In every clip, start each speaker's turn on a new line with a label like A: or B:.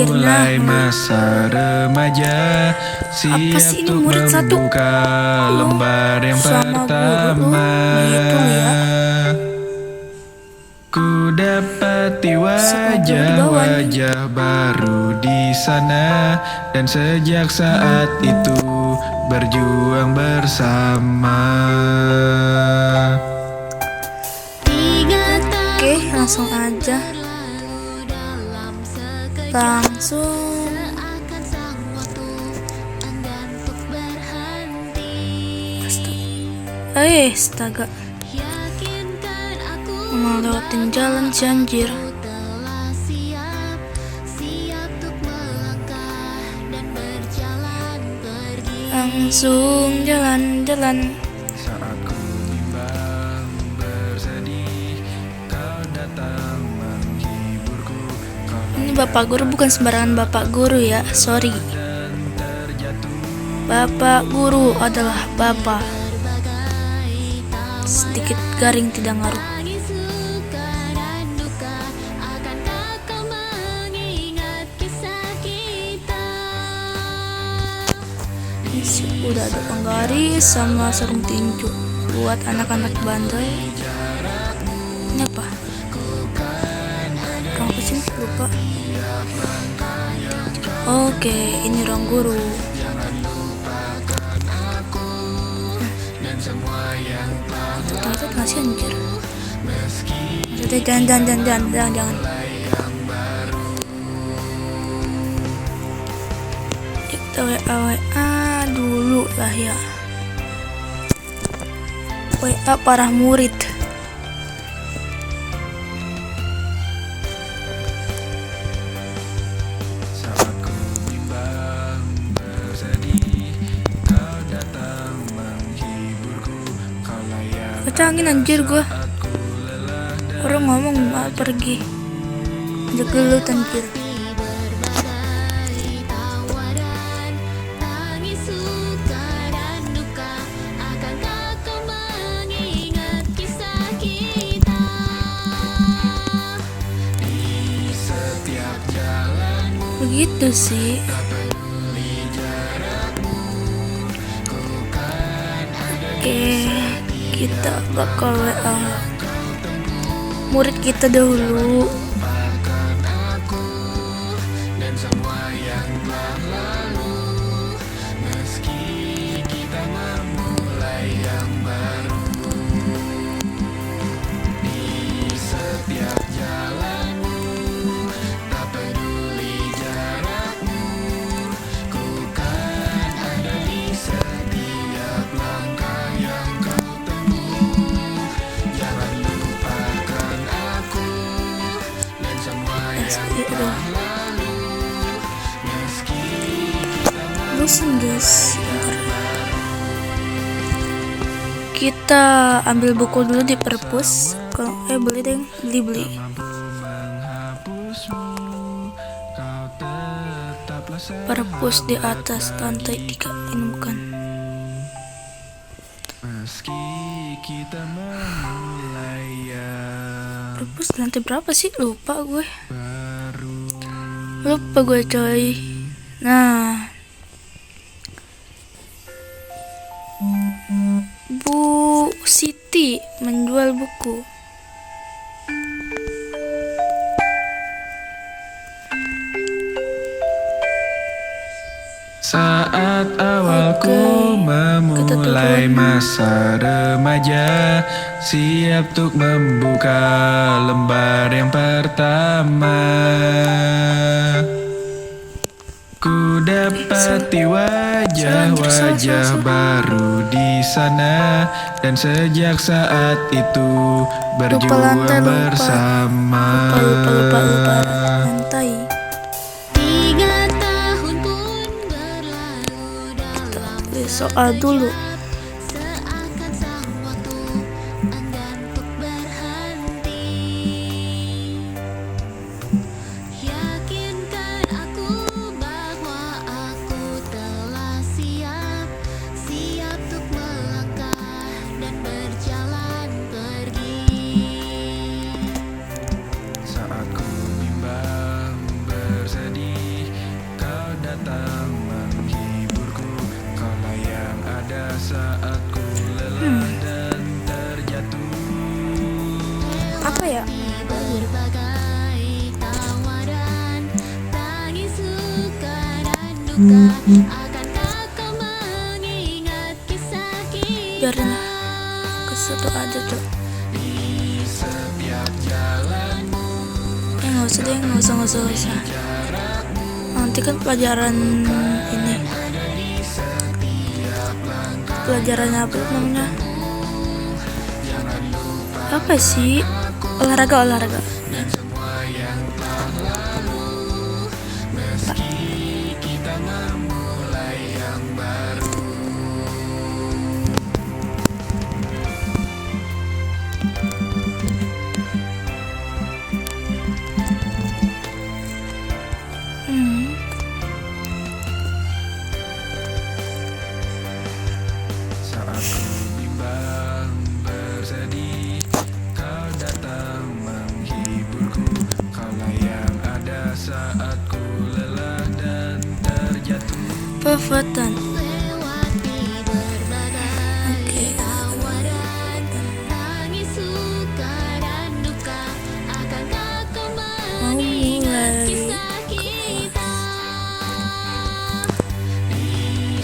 A: memulai masa remaja, siap untuk membuka lembar yang pertama. Ku dapati wajah-wajah baru di sana, dan sejak saat itu berjuang bersama.
B: Oke, langsung aja. Astaga. Melewatin jalan si anjir. Langsung jalan-jalan.
A: Saat ku bimbang bersedih, kau datang menghiburku.
B: Ini bapak guru bukan sembarangan bapak guru ya, sorry. Bapak guru adalah bapak. Sedikit garing tidak ngaruh. Udah ada penggaris sama sarung tinju buat anak-anak bandel. Ini apa? Ruang apa sih? Lupa. Oke, ini ruang guru. Ternyata ngasih anjir. Jangan. Kita WA dulu lah ya. WA para murid.
A: Saat ku bimbang bersedih, kau datang menghiburku. Kau layak
B: Kecangin anjir gua. Orang ngomong malah pergi. Jegelut anjir. Begitu sih. Oke, kita bakal WA murid kita dahulu. Bosan guys. Kita ambil buku dulu di perpus. Kalau beli deh, beli. Perpus di atas lantai 3. Ini bukan. Perpus lantai berapa sih? Lupa gue coy. Nah, Bu Siti menjual buku.
A: Saat awalku memulai masa remaja, siap untuk membuka lembar yang pertama. Ku dapati wajah-wajah baru di sana, dan sejak saat itu berjuang bersama.
B: Lupa lantai. Soal dulu.
A: Saat ku bimbang bersedih,
B: Biarin lah, ke situ aja cok. Nggak usah deh, nggak usah. Nanti kan pelajaran ini, pelajarannya apa namanya? Apa sih? Olahraga.
A: Saat ku bimbang bersedih, kau datang menghiburku. Kaulah yang ada saat ku lelah dan terjatuh.
B: Pefetan.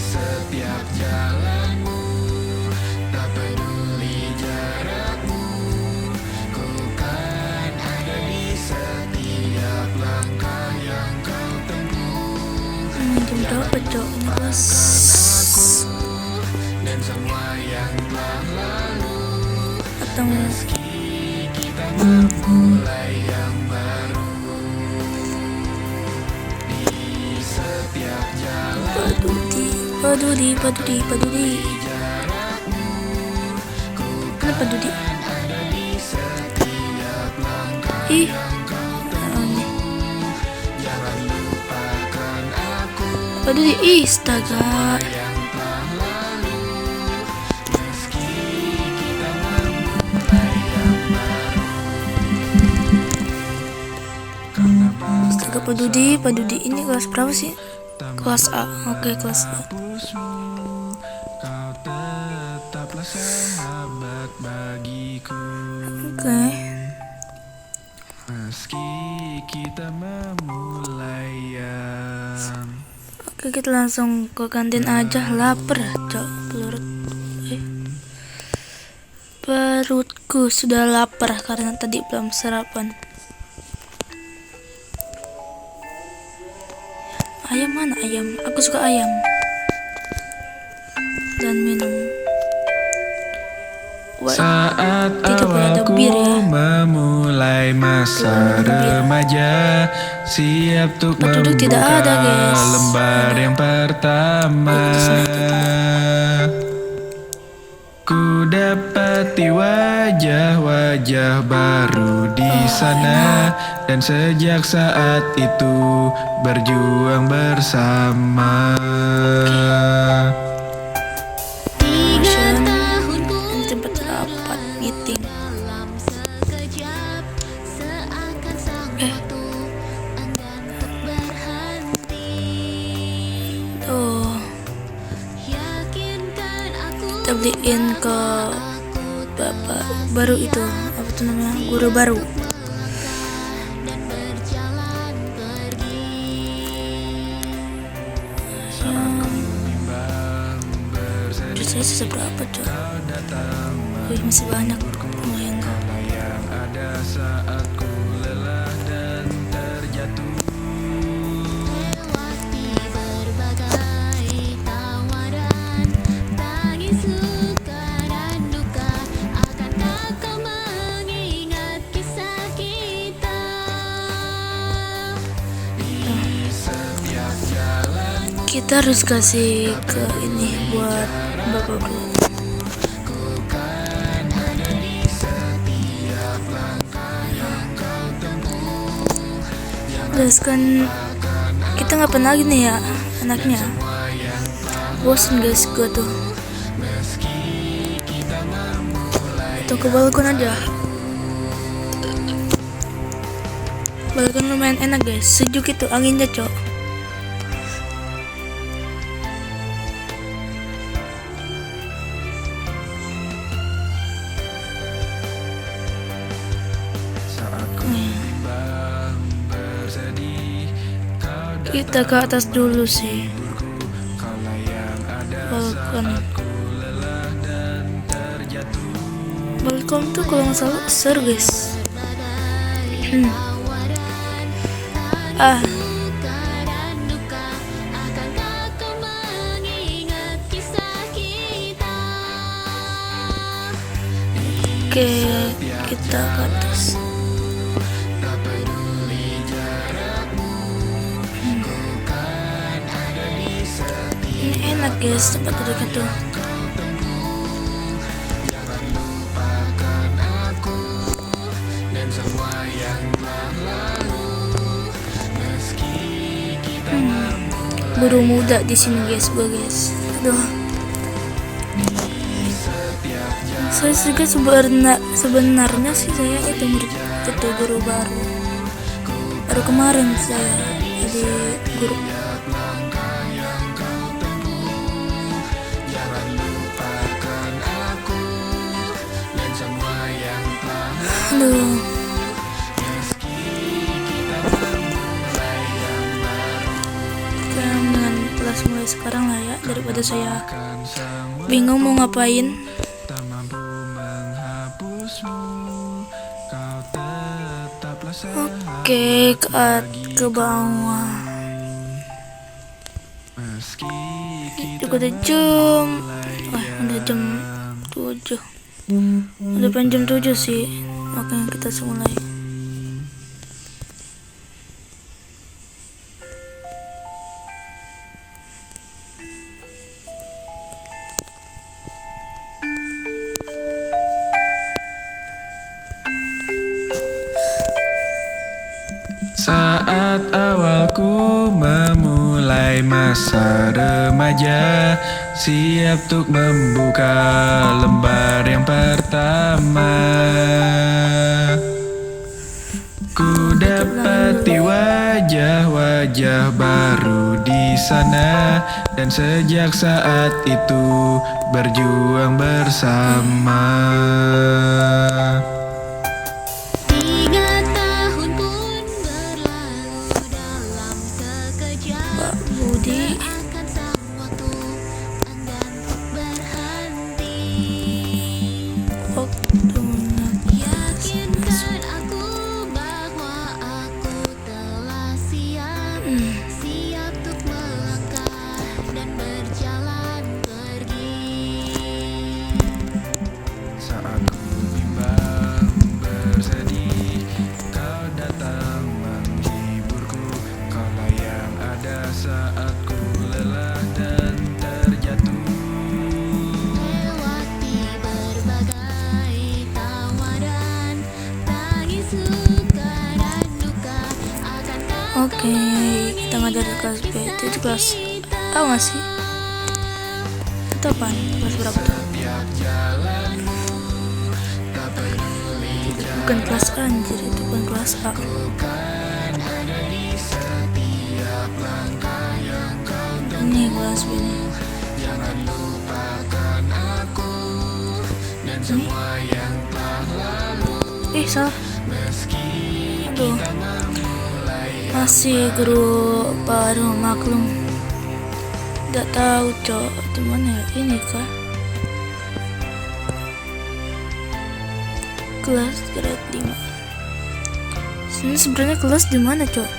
A: Setiap jalanmu, tak peduli jarakmu, ku kan ada di setiap langkah yang kau tempuh.
B: Jam berapa cok? Ini kelas
A: Dan semua yang telah lalu,
B: atau
A: kita memulai yang baru. Di setiap jalan
B: Padudi. Kenapa Dudi? Ih, Padudi, ih, astaga. Astaga, Padudi ini kelas berapa sih? Kelas A. Oke, kelas A.
A: Kau tetaplah sahabat bagiku.
B: Oke.
A: Meski kita memulai yang
B: Oke, kita langsung ke kantin aja. Lapar, cok. Perutku sudah lapar karena tadi belum sarapan. Ayam mana ayam? Aku suka ayam. Dan minum.
A: saat
B: Tidak boleh ada
A: awalku
B: bir ya.
A: memulai masa remaja, siap untuk
B: Penduduk
A: membuka
B: tidak ada, guys.
A: lembar yang pertama. Ku dapati wajah-wajah baru di sana, dan sejak saat itu berjuang bersama.
B: Motion. Ini tempat rapat meeting. Tuh. Kita beliin ke bapak baru itu, apa tuh namanya, guru baru. Saya sisa berapa coy? Wih, masih banyak, lumayan.
A: Yang ada saat ku lelah dan terjatuh.
B: Kita harus kasih ke ini buat bapak dulu. Terus kan kita ngapain lagi nih ya anaknya? Bosen guys gua tuh. Atau ke balkon aja. Balkon lumayan enak guys, sejuk itu anginnya cok. Kita ke atas dulu sih. balkon. Balkon tuh kalau nggak salah seru guys. Oke, kita ke atas. Ini enak guys tempat duduknya tuh. Guru muda di sini guys, guys. Aduh. Saya juga sebenarnya sih saya itu murid itu guru baru kemarin saya jadi guru. Aduh. Jangan kelas mulai sekarang lah ya, daripada saya bingung mau ngapain. Oke, ke bawah. Udah jam, udah jam 7. Udah jam 7 sih, makanya kita mulai.
A: Saat awalku memulai masa remaja, siap untuk membuka lembar yang pertama. Ku dapati wajah-wajah baru di sana, dan sejak saat itu berjuang bersama. Saat ku lelah dan terjatuh, lewati berbagai tawaran, tangis suka dan duka akan kau.
B: Oke, kita ngajar di kelas B. Itu kelas A nggak sih? Itu apaan? Kelas berapa tuh? Bukan kelas A anjir, itu bukan kelas A. Ini kelas B nih.
A: jangan lupakan aku dan semua yang telah lalu.
B: Salah.
A: Meski
B: Aduh. Masih guru baru maklum. Tidak tahu cok di mana ya, ini kah? Kelas grade 5. Ini sebenarnya kelas di mana cok?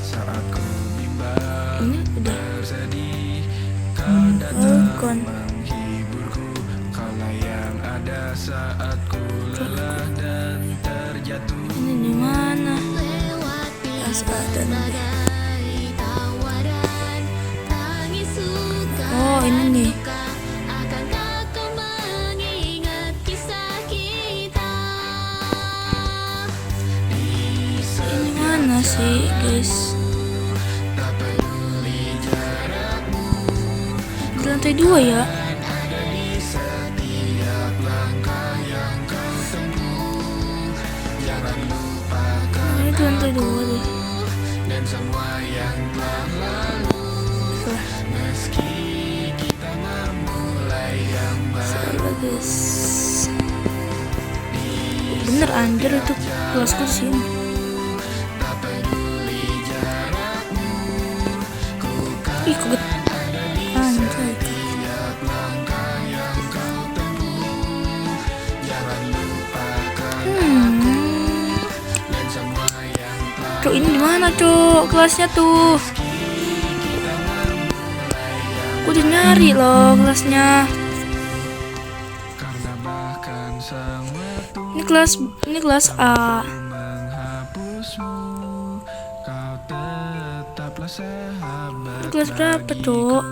A: saat ku bimbang
B: Ini udah.
A: bersedih, kau datang
B: Bukan.
A: menghiburku. Kaulah yang ada saat ku lelah dan terjatuh.
B: Ini di mana? Kelas A dan B. Oh ini nih. Ini mana sih guys? Di lantai 2 ya? Nah, ini di lantai 2 deh.
A: Dan semua yang telah lalu,
B: Salah.
A: meski kita memulai yang baru.
B: Salah guys. Bener anjir itu kelasku di sini.
A: Tak peduli jarakmu,
B: Ih kaget.
A: ada di
B: Cuk, ini di mana, Cuk? Kelasnya tuh. Aku udah nyari loh kelasnya.
A: Karena bahkan sang waktu
B: Ini kelas A.
A: menghapusmu, kau tetaplah sahabat
B: Ini kelas berapa, Cuk?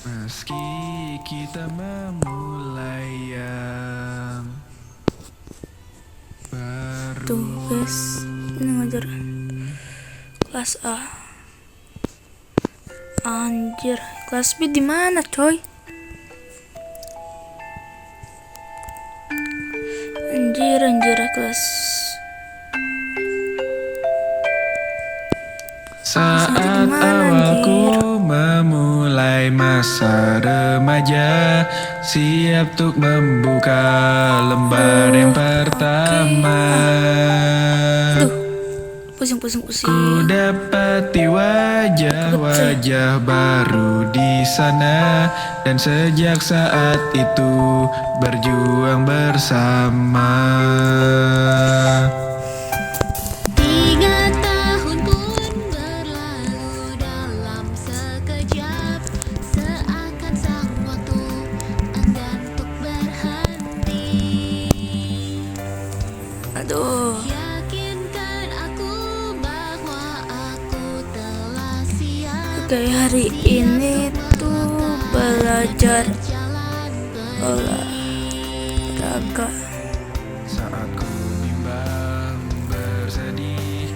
A: meski kita memulai yang baru.
B: Tuh, guys. Ini ngajar. Kelas A. Anjir, kelas B di mana, coy? Anjir, kelas.
A: Saat
B: di mana,
A: awalku memulai masa remaja, siap untuk membuka lembar yang pertama.
B: Aduh, pusing.
A: Ku dapati wajah-wajah baru di sana, dan sejak saat itu berjuang bersama.
C: 3 tahun pun berlalu dalam sekejap, seakan sang waktu enggan untuk berhenti.
B: Aduh.
C: Yakinkan aku bahwa aku telah siap
B: Kayak hari ini tuh belajar
C: jalan
B: olahraga.
A: Saat ku bimbang bersedih,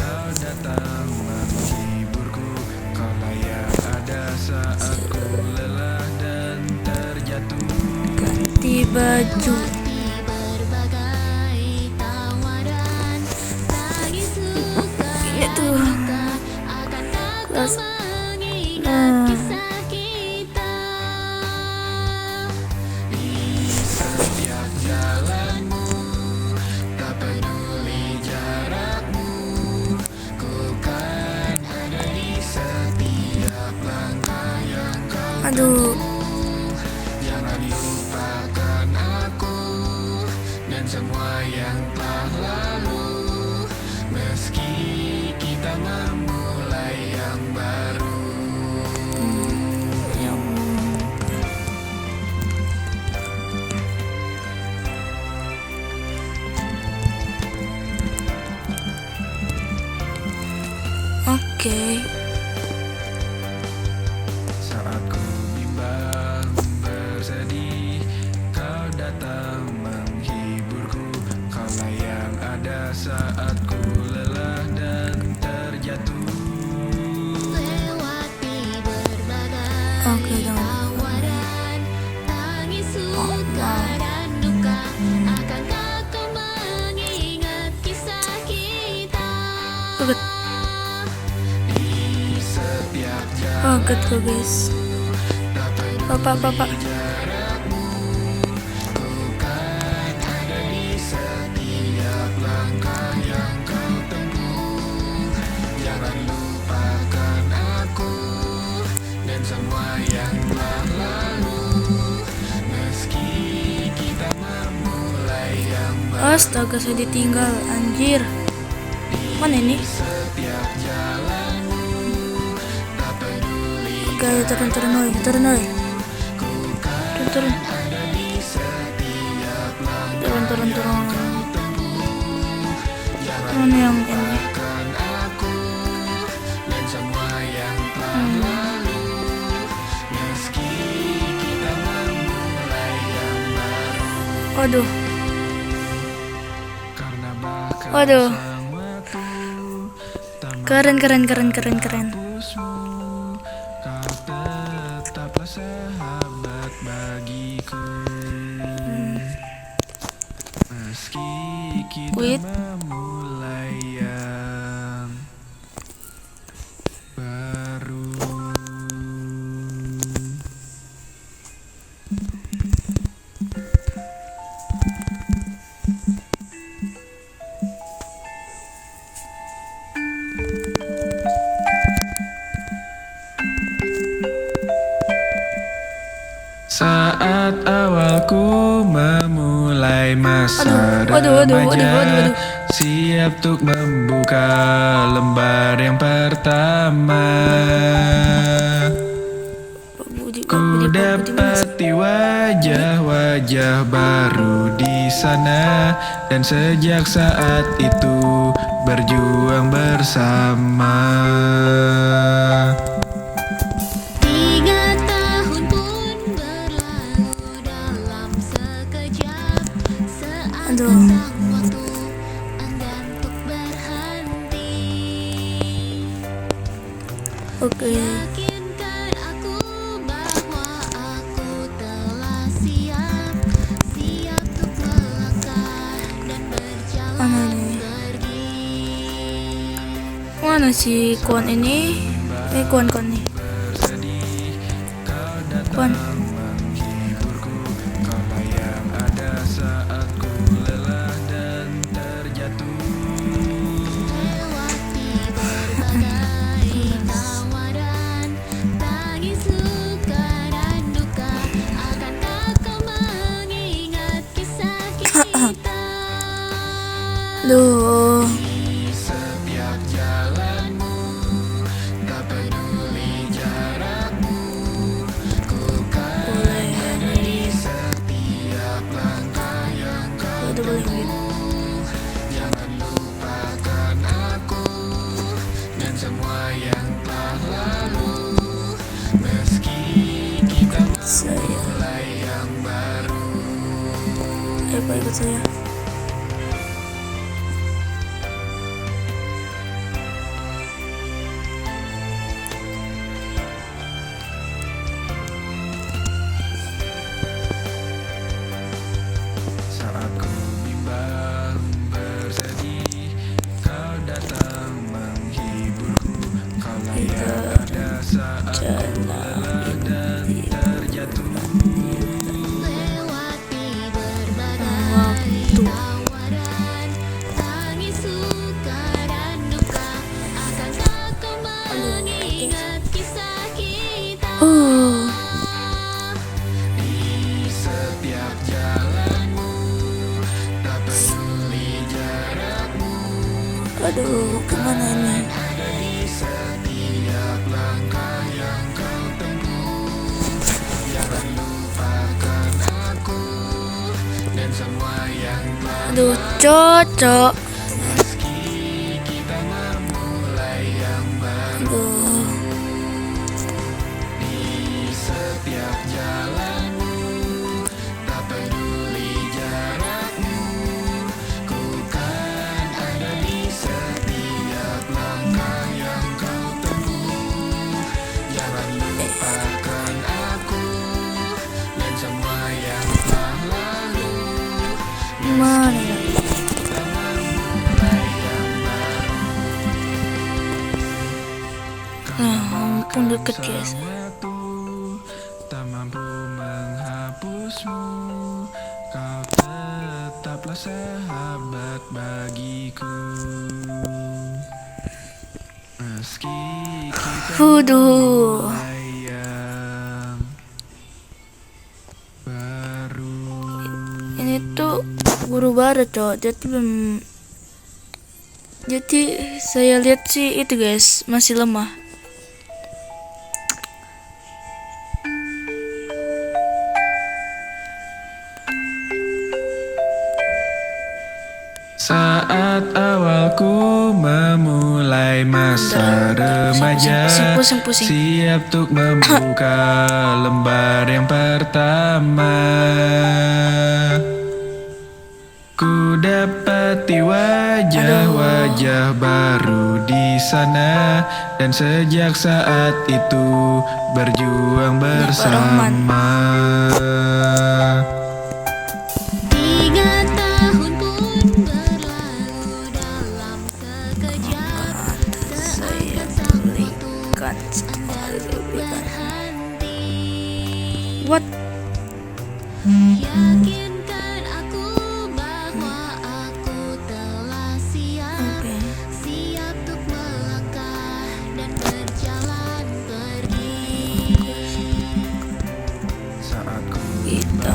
A: kau datang menghiburku. Kau layak ada saat ku lelah dan terjatuh.
B: Ganti baju.
C: berbagai tawaran, tangis suka
B: Ini tuh
C: akan
B: kelas.
C: mengingat
B: Nah,
C: kisah kita.
A: Setiap jalanmu, tak peduli jarakmu, ku kan ada di setiap langkah yang kau.
B: aduh.
A: Jangan lupakan aku dan semua yang telah lalu, meski kita memulai yang baru.
B: Oke.
A: Saat ku bimbang bersedih, kau datang menghiburku. Kaulah yang ada saat ku lelah dan terjatuh.
C: Lewati berbagai
B: Oke, jangan.
C: tawaran, tangis suka dan duka, akankah kau mengingat kisah kita?
B: Kaget.
A: Di setiap
B: Kaget kok, guys. Bapak.
A: jarakmu, ku kan ada di setiap langkah yang kau tempuh. Jangan lupakan aku dan semua yang telah lalu, meski kita memulai yang baru.
B: Astaga, saya ditinggal. Anjir. Mana ini?
A: Setiap jalanmu, tak peduli
B: Oke, turun, oi. Turun.
A: ada di setiap langkah
B: Turun.
A: Jangan
B: Mana yang ini?
A: lupakan aku dan semua yang telah lalu, meski kita memulai yang baru.
B: Waduh.
A: Karena bahkan
B: Waduh.
A: sang waktu tak
B: Keren.
A: menghapusmu, kau tetaplah sahabat bagiku. Meski kita
B: Wait.
A: memulai yang baru. Saat awalku memulai masa
B: Waduh.
A: remaja, siap untuk membuka lembar yang pertama. Ku dapati wajah-wajah baru di sana, dan sejak saat itu berjuang bersama.
C: 3 tahun pun berlalu dalam sekejap, saat
B: Aduh.
C: sang waktu enggan untuk berhenti.
B: Oke.
C: Yakinkan aku bahwa aku telah siap untuk melangkah dan berjalan
B: Mana nih?
C: pergi.
B: Mana si Kwon ini? Kwon nih. Kwon.
A: Menghiburku, kaulah yang ada saat ku lelah dan terjatuh.
C: Lewati berbagai tawaran, tangis luka dan duka, akankah kau mengingat kisah kita?
B: Duh.
A: Di setiap jalanmu, tak peduli jarakmu, ku kan ada di setiap langkah yang kau
B: Udah boleh gitu.
A: jangan lupakan aku dan semua yang telah lalu. Meski kita
B: Saya.
A: mulai yang baru.
B: Ayo Pak, ikut saya.
A: Saat ku bimbang bersedih, kau datang menghiburku. Kaulah yang ada saat ku lelah dan terjatuh.
C: Lewati berbagai tawaran, tangis luka dan duka, akankah kau mengingat kisah kita?
B: Oh.
A: Di setiap jalanmu, tak peduli jarakmu,
B: Aduh, kemana ini?
A: ada di setiap langkah yang kau tempuh. Jangan lupakan aku dan semua yang telah
B: Aduh, cocok.
A: meski kita memulai yang baru.
B: Aduh.
A: Di setiap jalanmu, tak peduli jarakmu, ku kan ada di setiap langkah yang kau tempuh. Jangan lupakan aku dan semua yang telah lalu.
B: Mana ya?
A: Kita memulai yang baru.
B: Ampun deket guys.
A: Waktu tak mampu menghapusmu, kau tetaplah sahabat bagiku. Meski kita
B: Waduh.
A: mulai yang baru.
B: Ini tuh guru baru cok. Jadi saya lihat sih itu guys masih lemah.
A: Saat awalku memulai masa remaja,
B: Pusing.
A: siap untuk membuka lembar yang pertama. Ku dapati wajah-wajah baru di sana, dan sejak saat itu berjuang bersama.
C: 3 tahun pun berlalu dalam sekejap, seakan sang waktu
B: Kan.
C: berhenti.
B: What?
C: Yakinkan aku bahwa aku telah siap
B: Oke.
C: untuk melangkah dan berjalan pergi.
A: Saat ku
B: Kita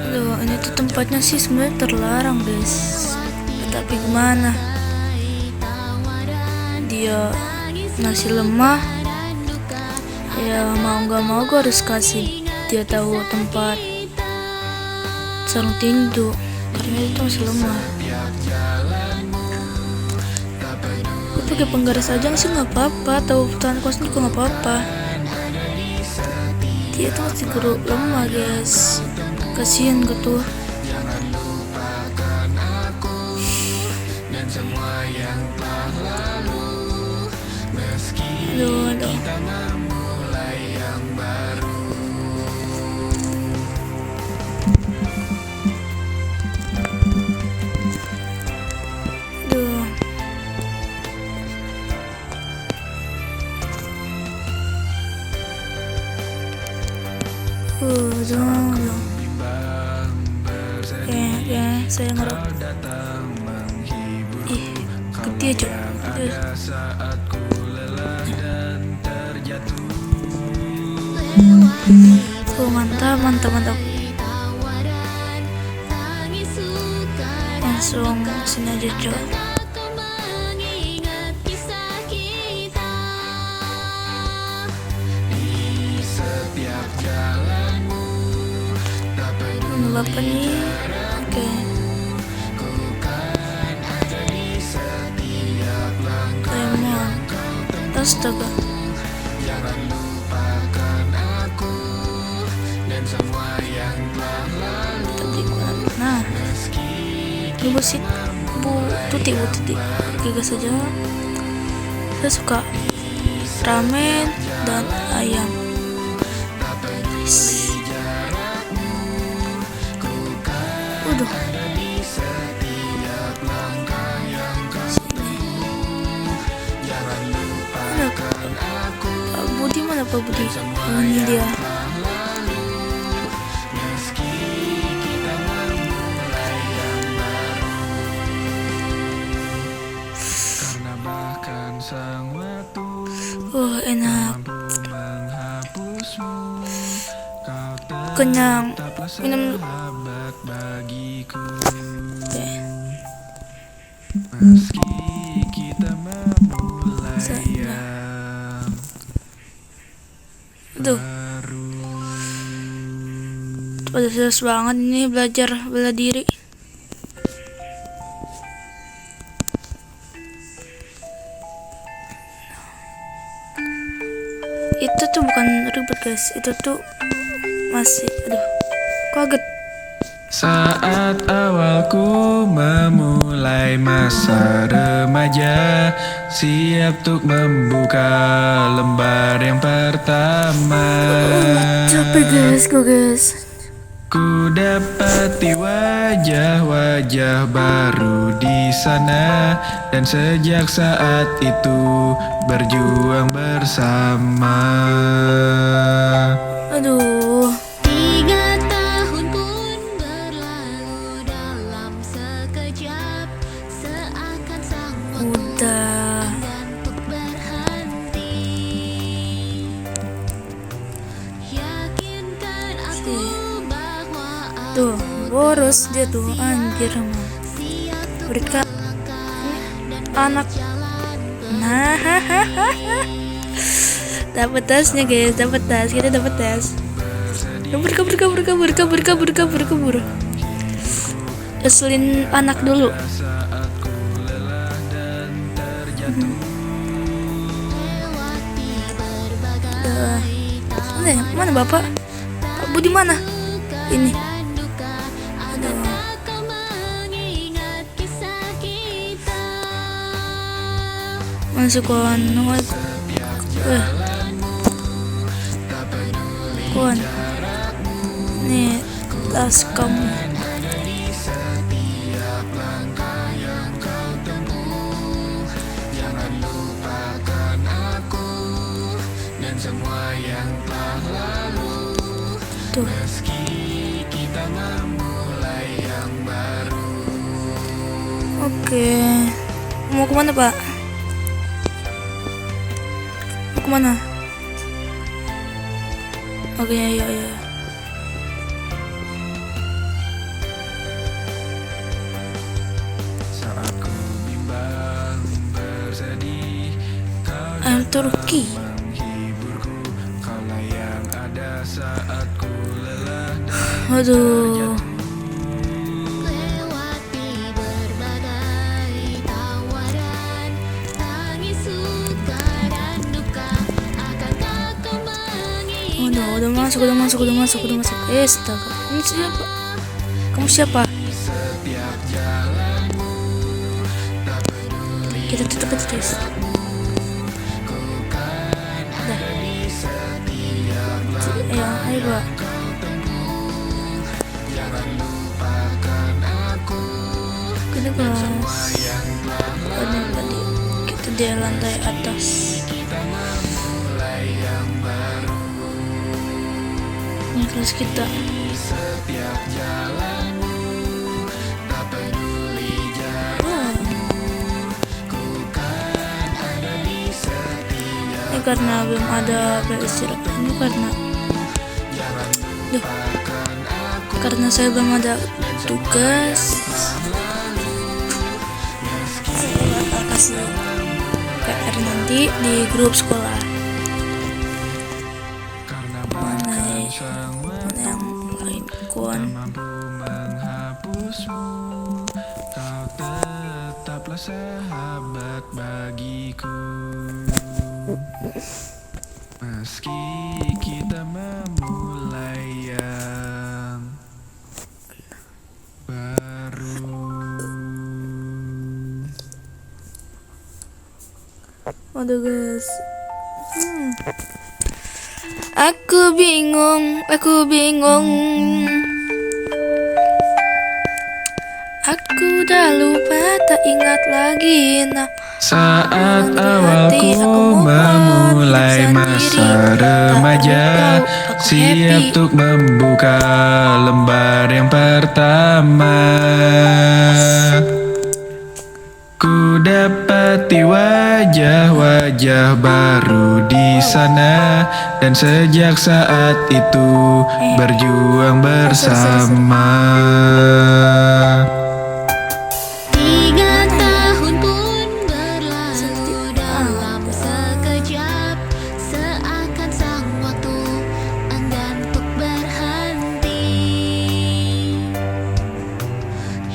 B: Aduh, ini tuh tempatnya sih sebenarnya terlarang guys, tapi gimana, dia nasi lemah ya, mau nggak mau gue harus kasih dia tahu tempat sarung tinju karena itu masih lemah. Gue pakai penggaris aja sih nggak apa-apa, tahu tahan kosnya juga nggak apa-apa. Dia tuh masih geruk lemah guys, kasihan gue tuh. Aduh. Dong. Ya, saya ngerok. Ih, gede aja. Oh, mantap. Langsung sini aja, Cok. Bapak nih, oke. Lemon, astaga. Tadi nah, ini Bu Tuti. Oke guys aja. Saya suka ramen dan ayam. Udah. Pak Budi mana Pak Budi? Oh, ini dia. Enak. Kenyang. Minum. Tuh. Pada serius banget ini belajar bela diri. Itu tuh bukan ribet guys, itu tuh masih kaget.
A: Saat awalku memulai masa remaja, siap untuk membuka lembar yang pertama.
B: Capek guys.
A: Ku dapati wajah-wajah baru di sana, dan sejak saat itu berjuang bersama.
B: Aduh.
C: 3 tahun pun berlalu dalam sekejap, seakan sang waktu
B: Udah.
C: untuk berhenti. Yakinkan aku bahwa
B: Tuh, boros dia tuh, anjir emang. Berikan anak. Nah, dapat tasnya guys, kita dapat tas. Kabur. Eselin anak dulu. Mana Bapak? Pak Budi mana? Ini. Masuk kon. Kon. Nih tas kamu. Tuh. Oke. Mau kemana Pak? Mau kemana? Oke, ayo. Turki. Aduh,
C: Lewati berbagai tawaran, tangis suka dan duka, akankah kau mengingat
B: udah masuk. Astaga, ini siapa? Kamu siapa? Kita tutup aja guys. Udah. Ayo Pak. Kita kelas tadi kita di lantai atas. Ini kelas kita. Ini karena belum ada istirahat. Ini karena saya belum ada tugas. Saya bakal kasih PR nanti di grup sekolah. Mana yang lain kon?
A: Kau tetaplah sahabat bagiku, meski kita memulai yang baru.
B: Waduh guys. Aku bingung. Aku udah lupa, tak ingat lagi. Nah,
A: Saat
B: di
A: awalku
B: hati aku
A: memulai
B: sendiri.
A: masa remaja,
B: Aku
A: siap
B: happy.
A: untuk membuka lembar yang pertama. Ku dapati wajah-wajah baru di sana, dan sejak saat itu berjuang bersama.
C: 3 tahun pun berlalu dalam sekejap, seakan sang waktu enggan untuk berhenti.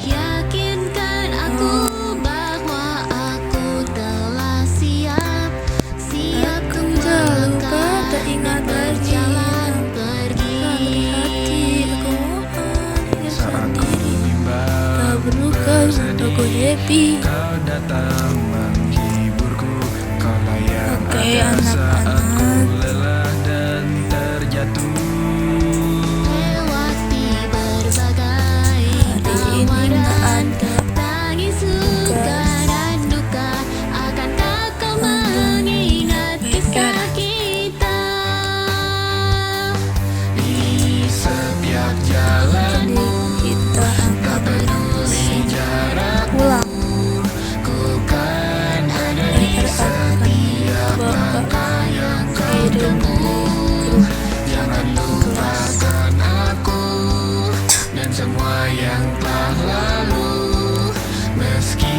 C: Yakinkan aku bahwa aku telah siap
B: Aku udah lupa, tak ingat lagi.
C: berjalan pergi.
B: hati aku mohon ingin
A: Saat ku
B: sendiri.
A: bimbang,
B: Tak perlu kau, aku happy.
A: kau datang menghiburku. Kaulah yang
B: Oke,
A: ada saat ku
B: anak-anak.
A: lelah dan terjatuh.
C: Lewati berbagai
B: Hari ini
C: tawaran,
B: ada
C: tangis suka dan duka, akankah kau mengingat kisah kita?
A: Di setiap jalan
B: jadi kita angkat
A: peduli jarak,
B: pulang.
A: ku kan ada di
B: setiap
A: langkah yang kau
B: Kirim
A: tempuh. Jangan lupakan aku dan semua yang telah lalu, meski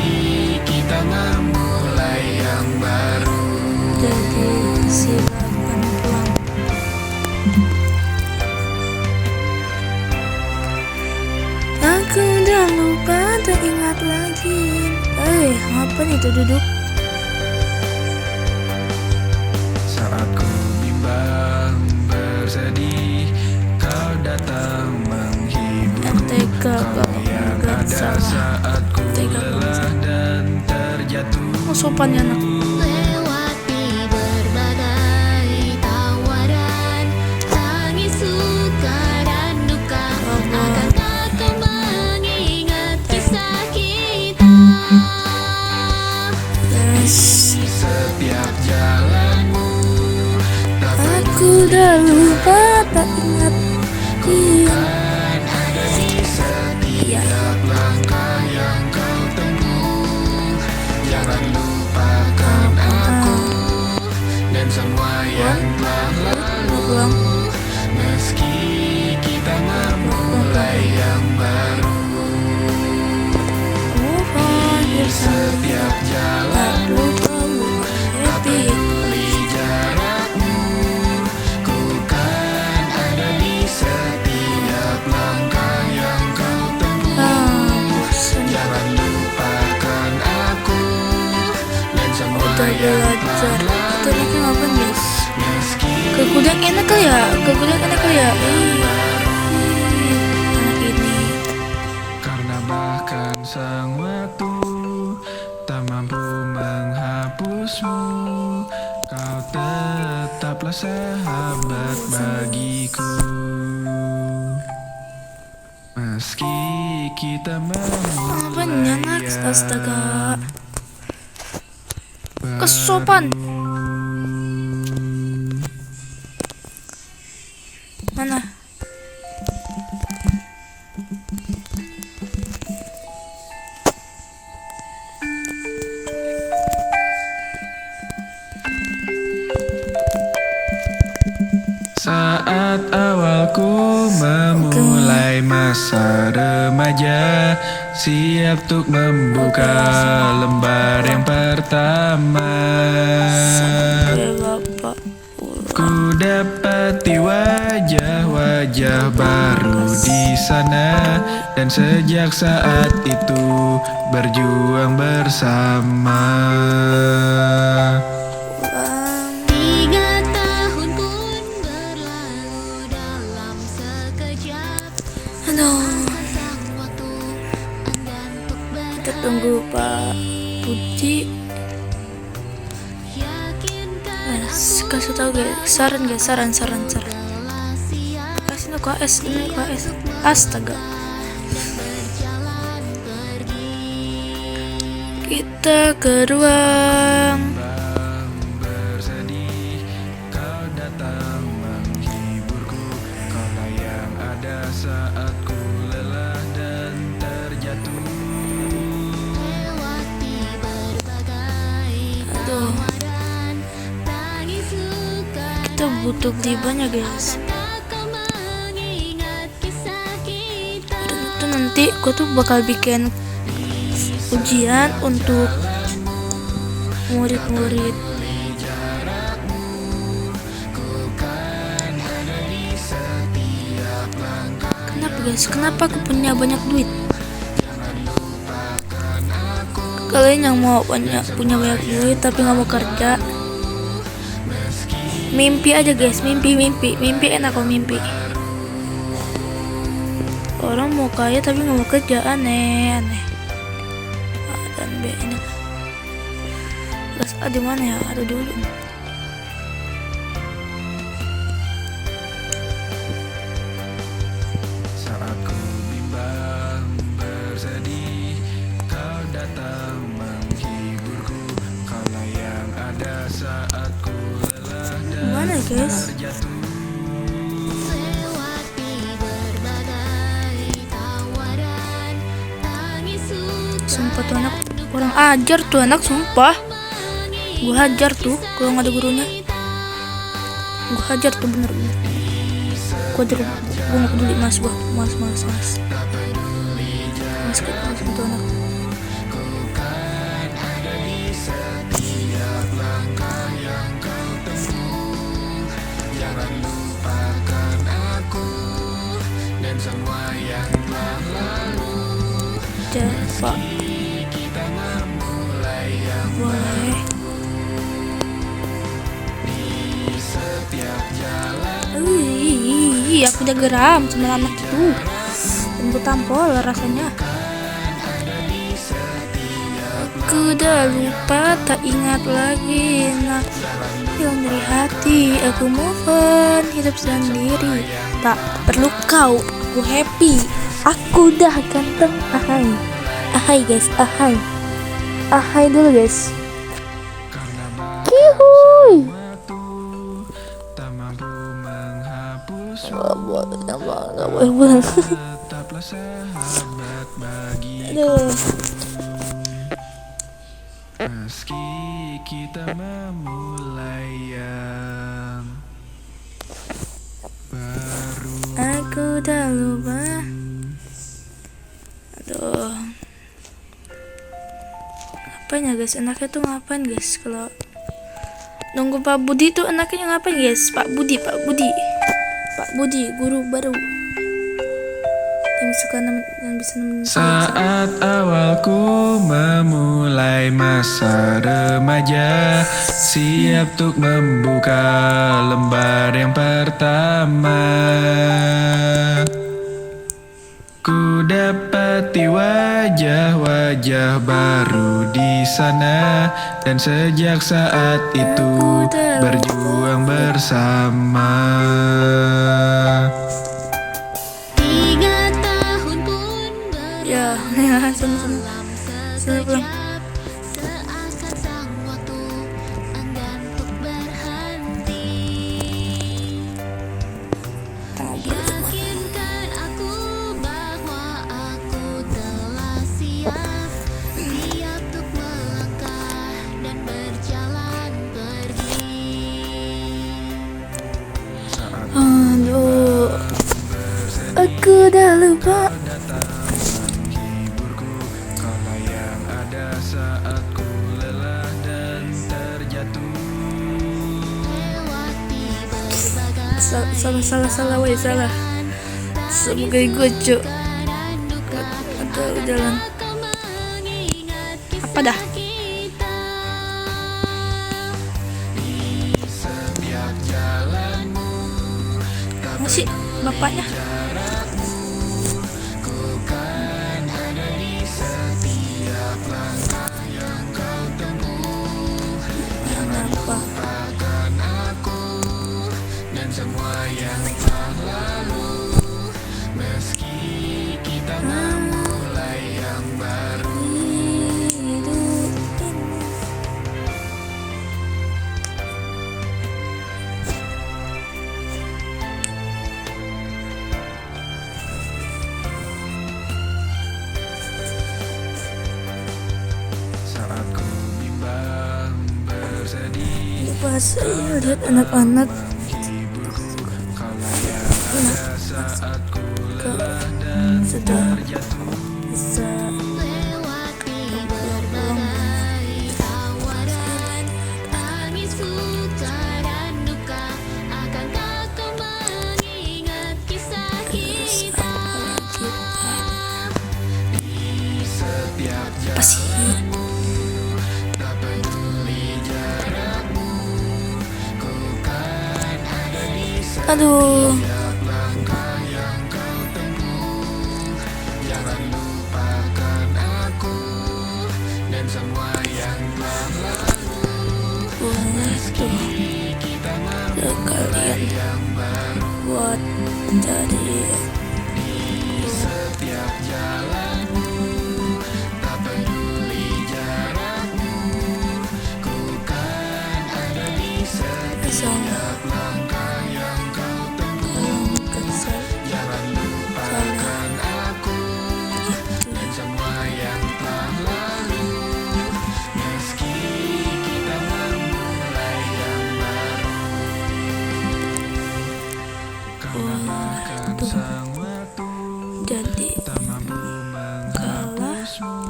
A: kita memulai yang baru.
B: Jadi silakan pulang. Aku udah lupa, tak ingat lagi. Apa nih itu duduk?
A: Saat ku bimbang bersedih, kau datang menghiburku.
B: MTK
A: Kau yang
B: gak
A: ada
B: salah.
A: saat ku
B: MTK
A: lelah dan terjatuh.
B: Oh, sopan ya anak.
C: Lewati berbagai tawaran, tangis suka dan duka, akankah kau mengingat kisah kita?
B: Yes.
A: Di setiap jalanmu, tak
B: Aku udah lupa, tak ingat. Iya.
A: ada di setiap langkah yang kau tempuh. Jangan lupakan aku dan semua yang telah lalu,
B: Pulang.
A: meski kita memulai yang baru.
B: Mohon bersama.
A: Setiap jalan
B: Tak lupa, happy. enak kali ya, kegulian enak kali ya. Anak ini.
A: Karena bahkan sang waktu tak mampu menghapusmu, kau tetaplah sahabat bagiku. Meski kita
B: Apanya
A: memulai
B: anak? Astaga. Kesopan. Mana?
A: Saat awalku memulai masa remaja, siap untuk membuka lembar yang pertama.
B: Sampai bapak pulang.
A: Ku dapati wajah-wajah baru di sana, dan sejak saat itu berjuang bersama.
C: 3 tahun pun berlalu dalam sekejap.
B: Aduh,
C: Sang waktu enggan untuk
B: kita tunggu Pak Budi.
C: yakinkan
B: Kasih tahu guys, saran guys, saran.
C: telah siap
B: Kasih no KS, ini KS. Astaga.
C: berjalan pergi.
B: Kita ke ruang.
A: Bersedih, kau datang menghiburku. Kaulah yang ada saat ku lelah dan terjatuh.
C: Lewati berbagai
B: Aduh,
C: tawaran, tangis suka
B: kita butuh beli banyak guys.
C: kau mengingat kisah kita.
B: Dan itu nanti gue tuh bakal bikin ujian untuk murid-murid. Kenapa guys? Kenapa aku punya banyak duit? Kalian yang mau punya banyak duit tapi nggak mau kerja, mimpi aja guys, mimpi enak kok mimpi. Orang mau kaya tapi nggak mau kerja, aneh. A dan B ini. Kelas A di mana ya? Ada dulu.
A: Saat ku bimbang bersedih, kau datang menghiburku. Kaulah yang ada saat ku lelah dan
B: Mana guys?
A: terjatuh.
C: Lewati berbagai tawaran, tangis suka
B: Sumpah tuh anak kurang ajar tuh anak, sumpah. Gue hajar tuh kalau nggak ada gurunya. Gue hajar tuh bener-bener. Gue nggak peduli mas tuh anak.
A: Jangan lupakan aku dan semua yang telah lalu.
B: Coba
A: Kita memulai yang
B: boleh.
A: setiap jalan.
B: Aku udah geram sama anak itu. Tunggu tampol rasanya. Aku udah lupa, tak ingat lagi. Nah, hilang dari hati. Aku move on, hidup sendiri. Tak perlu kau, aku happy. Aku udah ganteng. Ahai guys, ahai dulu guys. Kihuy.
A: Tak mampu menghapus.
B: Nggak boleh pulang.
A: Tetaplah sahabat bagi.
B: Aduh.
A: Meski kita memulai yang baru.
B: Aku udah lupa. Aduh. Ngapain ya guys? Enaknya tuh ngapain guys? Kalau nunggu Pak Budi tuh enaknya ngapain guys? Pak Budi, guru baru. Tim suka yang bisa nemenin saya.
A: Saat awalku memulai masa remaja, siap untuk membuka lembar yang pertama. Ku dapati wajah-wajah baru di sana, dan sejak saat itu berjuang bersama.
C: 3 tahun pun
B: Ya, sama-sama.
C: dalam
B: Sana pulang.
C: sekejap, seakan sang waktu enggan untuk berhenti. Yakinkan aku bahwa aku telah siap untuk melangkah dan berjalan pergi.
B: Aduh, aku udah lupa.
A: Menghiburku, kaulah yang ada saat ku lelah dan terjatuh.
C: Lewati berbagai
B: Salah, woi, salah. Semoga gue cuk.
C: dan duka,
B: Atau jalan.
C: kau mengingat
B: Apa dah?
C: kita.
A: Setiap jalanmu,
B: Masih bapaknya.
A: kan ada di setiap langkah yang kau tempuh.
B: Kenapa?
A: Lupakan aku dan semua yang telah lalu, meski kita memulai yang baru. Saat ku bimbang bersedih,
B: Pas saya lihat anak-anak
A: hiburku, kaulah yang ada saat ku lelah dan
B: sudah
A: terjatuh.
B: bisa
C: Lewati berbagai tawaran, tangis suka dan duka, akankah kau mengingat kisah kita?
A: Setiap
B: apa sih?
A: tak peduli jarakmu, ku kan ada di
B: Aduh,
A: setiap langkah yang kau tempuh. Jangan lupakan aku dan semua yang telah lalu,
B: boleh tuh
A: kita
B: ke kalian
A: yang baru.
B: buat jadi
A: Setiap jalanmu, tak peduli jarakmu, ku kan ada di
B: sama
A: setiap langkah yang kau tempuh.
B: kesal.
A: Jangan lupakan aku dan semua yang telah lalu, meski kita memulai yang baru. Karena bahkan sang waktu
B: Jadi
A: tak mampu menghapusmu,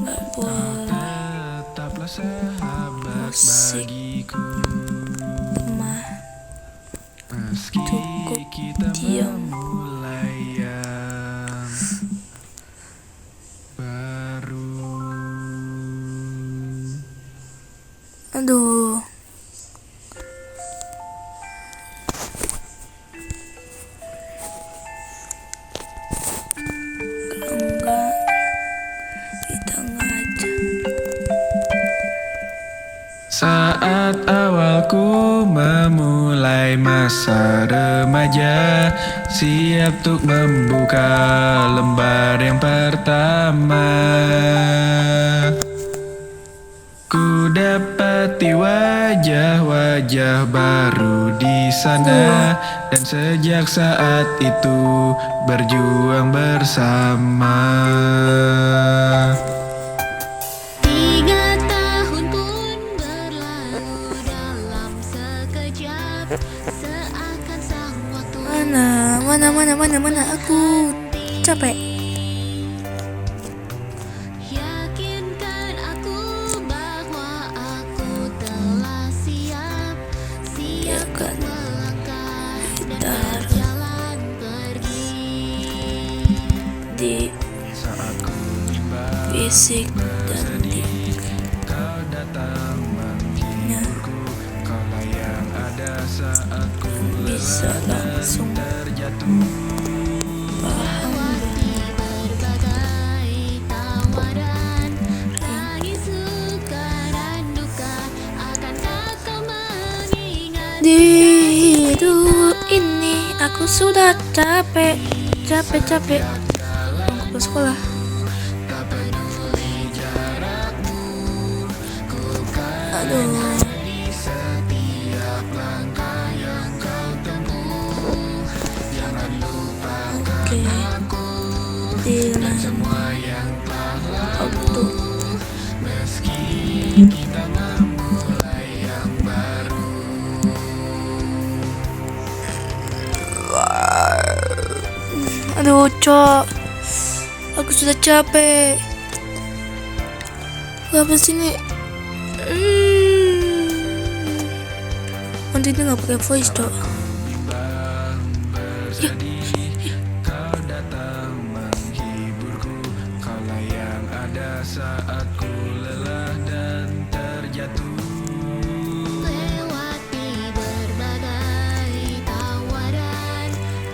B: nggak boleh
A: tetaplah sahabat
B: musik
A: bagiku.
B: mah
A: Meski
B: cukup
A: kita
B: diam.
A: memulai yang baru.
B: Aduh, kalau enggak kita ngajak.
A: Saat awalku memulai masa remaja, siap untuk membuka lembar yang pertama. Ku dapati wajah-wajah baru di sana, dan sejak saat itu berjuang bersama.
C: 3 tahun pun berlalu dalam sekejap, seakan sang waktu
B: Mana aku capek.
C: yakinkan aku bahwa aku telah siap
B: Ya kan,
C: melangkah dan
B: Gitar.
C: berjalan pergi.
B: di
A: Saat ku
B: fisik dan di
A: kau datang menghiburku, kaulah yang ada saat ku
B: bisa langsung
A: terjatuh.
B: paham.
C: Lewati berbagai tawaran, tangis suka dan duka, akankah kau mengingat
B: Di hidup ini aku sudah capek aku ke sekolah. Aduh, oke, di auto. Aduh, Cok, aku sudah capek. Apa sih ini? Nanti dia nggak pakai voice, Cok.
A: Kau datang menghiburku, kaulah yang ada saat ku lelah dan terjatuh.
C: lewati berbagai tawaran,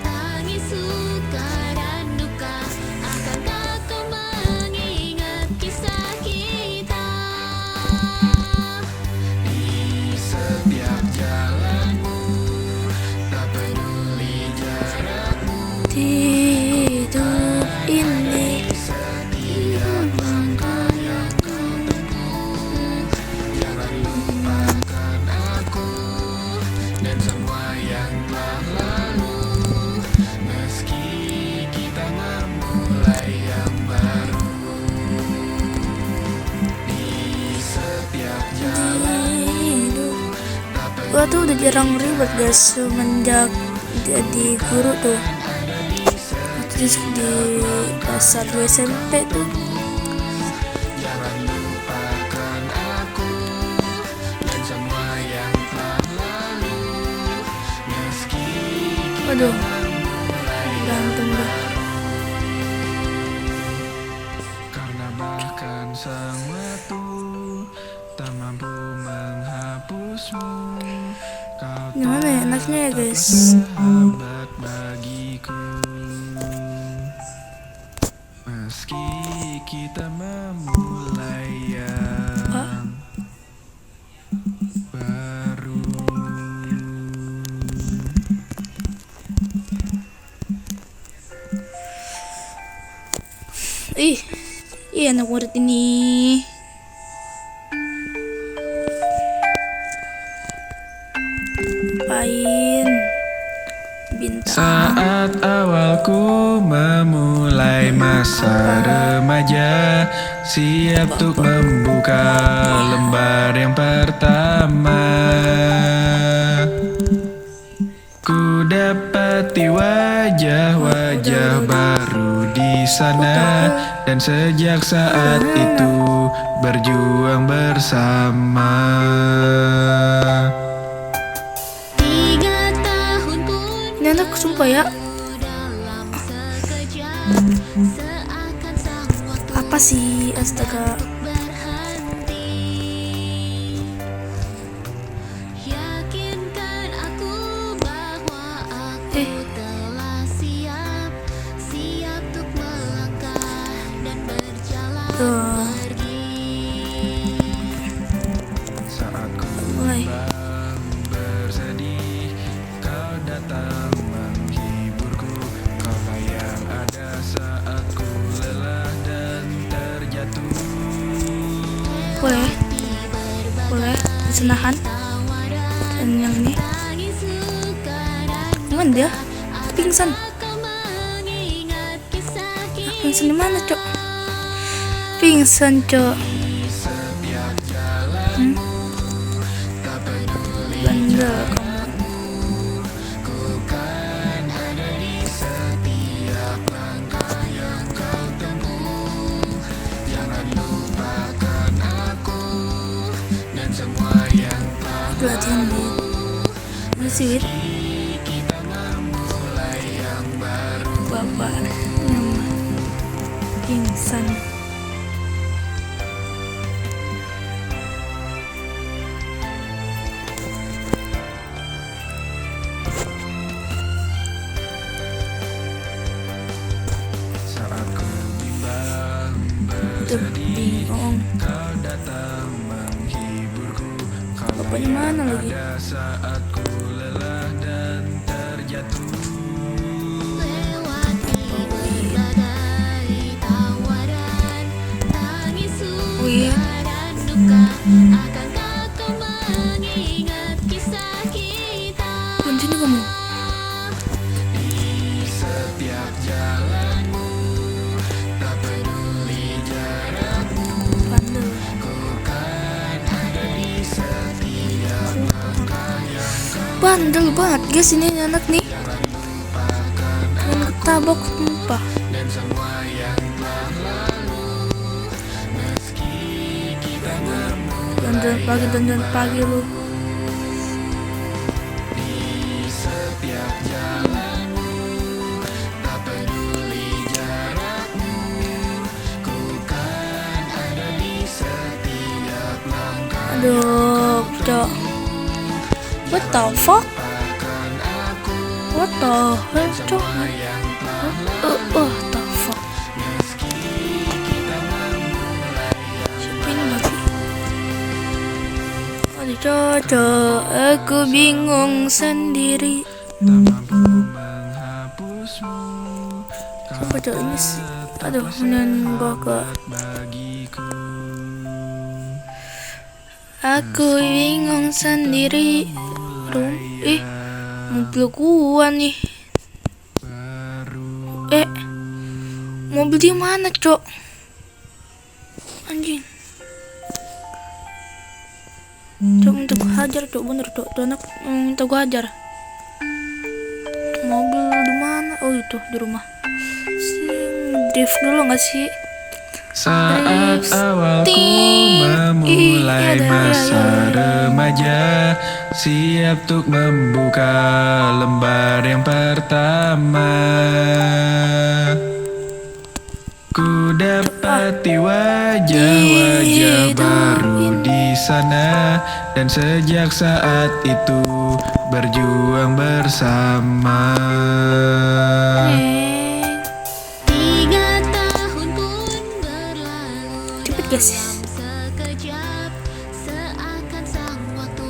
C: tangis suka dan duka, akankah kau mengingat kisah kita?
A: Di setiap jalanmu, tak peduli jarakmu,
B: Di hidup ini
A: setiap langkah yang kau tempuh, jangan lupakan aku dan semua yang telah lalu. Meski kita memulai yang baru, di setiap jalan
B: hidup. Gua tuh udah jarang ribet guys semenjak jadi guru tuh. Terus di kelas 1 SMP tuh
A: jangan lupakan aku dan semua yang telah lalu. Meski
B: waduh, berantem dah.
A: karena bahkan sang waktu tak mampu menghapusmu, kau
B: Gimana ya enaknya ya guys?
A: sahabat bagiku. Meski kita memulai yang baru.
B: Ih anak murid ini. Ngapain? Bintang.
A: Saat awalku memulai masa remaja, siap untuk membuka lembar yang pertama. Ku dapati wajah-wajah baru di sana, dan sejak saat itu berjuang bersama.
C: 3 tahun pun
B: Ini anak sumpah ya.
C: dalam sekejap, seakan sang waktu
B: Apa sih astaga?
C: berhenti. Yakinkan aku bahwa aku telah siap untuk melangkah dan berjalan
B: Tuh,
C: pergi.
A: Saat ku
B: mulai.
A: bersedih, kau datang menghiburku, kaulah yang ada saat ku lelah dan terjatuh.
B: Boleh, boleh. Senahan. Dan yang ini,
C: Tangis suka dan
B: cuman dia pingsan.
C: kau mengingat kisah kita.
B: Pingsan di mana, Cok? Pingsan, Cok.
A: Setiap jalan tak peduli
B: Bandel kamu.
A: kan ada di setiap langkah yang kau tempuh. Jangan lupakan aku dan semua yang telah
B: Latihan di masjid.
A: kita memulai yang baru.
B: Bapak. pingsan.
A: Saat ku bimbang
B: Tuh, bingung.
A: kau datang menghiburku. Kau
B: Bapaknya mana lagi?
A: ada saat ku lelah dan terjatuh.
C: Lewati berbagai tawaran, tangis
B: Oh iya.
C: suka dan duka. Akankah kau mengingat kisah kita?
B: Kuncinya kamu.
A: Setiap jalanmu, tak peduli jarakmu,
B: Bandel.
A: ku kan ada di setiap langkah yang kau
B: Bandel banget guys ini anak nih. Yang ketabok sumpah.
A: dan semua yang telah lalu. Meski kita
B: Dandan pagi lu.
A: di setiap jalanmu, tak peduli jarakmu, ku kan ada di setiap langkah.
B: Aduh, cok. What the fuck?
A: Akan aku
B: What the hell, cok?
A: yang
B: What the fuck? Siapa ini lagi? Aduh, cocok. Aku bingung sendiri.
A: tak mampu menghapusmu.
B: Siapa cok ini sih? Aduh, menunggu ke.
A: Bagiku
B: Aku bingung sendiri. Aduh, mobil gua nih. Mobil di mana, cok? Anjing. Cok, minta gua hajar, cok, bener, cok. Tuh anak minta gua hajar. Mobil di mana? Oh, itu di rumah. Drift dulu nggak sih?
A: saat awalku memulai
B: Iya,
A: masa remaja, siap untuk membuka lembar yang pertama. Ku dapati wajah-wajah baru di sana, dan sejak saat itu berjuang bersama.
C: 3 tahun pun berlalu
B: Cepet guys.
C: sekejap, seakan sang waktu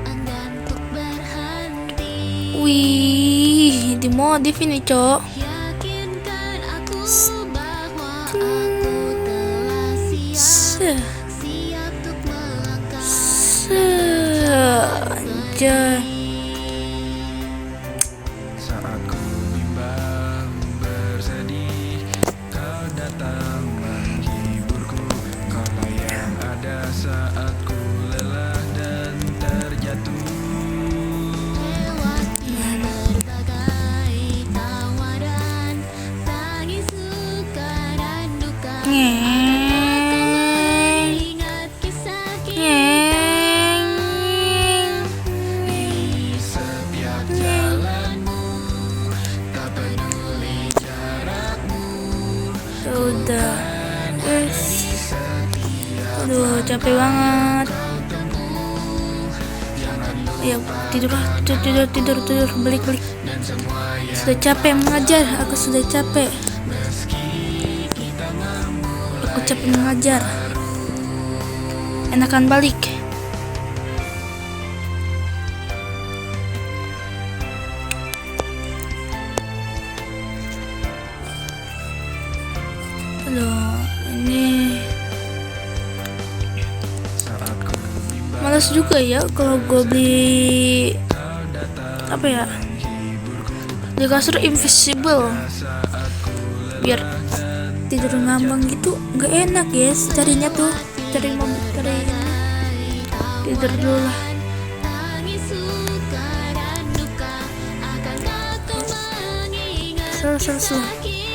C: enggan untuk berhenti.
B: Wih, dimodif ini, cok.
C: Yakinkan aku bahwa aku telah siap, siap untuk melangkah.
B: Anjay.
A: Saat ku bimbang bersedih, kau datang menghiburku. Kaulah yang ada saat ku lelah dan terjatuh.
C: Lewati berbagai tawaran, tangis suka dan duka. Ingat kisah
B: Nyeng.
A: Di setiap jalanmu, tak peduli jarakmu,
B: Udah. Guys. Aduh, capek banget. Ya, tidur lah, tidur, balik. Sudah capek mengajar, aku sudah capek. Aku capek mengajar. Enakan balik. Aduh, ini
A: saat ku bimbang
B: malas juga ya kalau gue beli apa ya, di kasur invisible biar tidur ngambang gitu, nggak enak guys. Carinya tuh cari mobil, cari tidur dulu lah.
C: tangis suka dan duka. Akankah kau mengingat
B: Selesai.
C: kisah kita?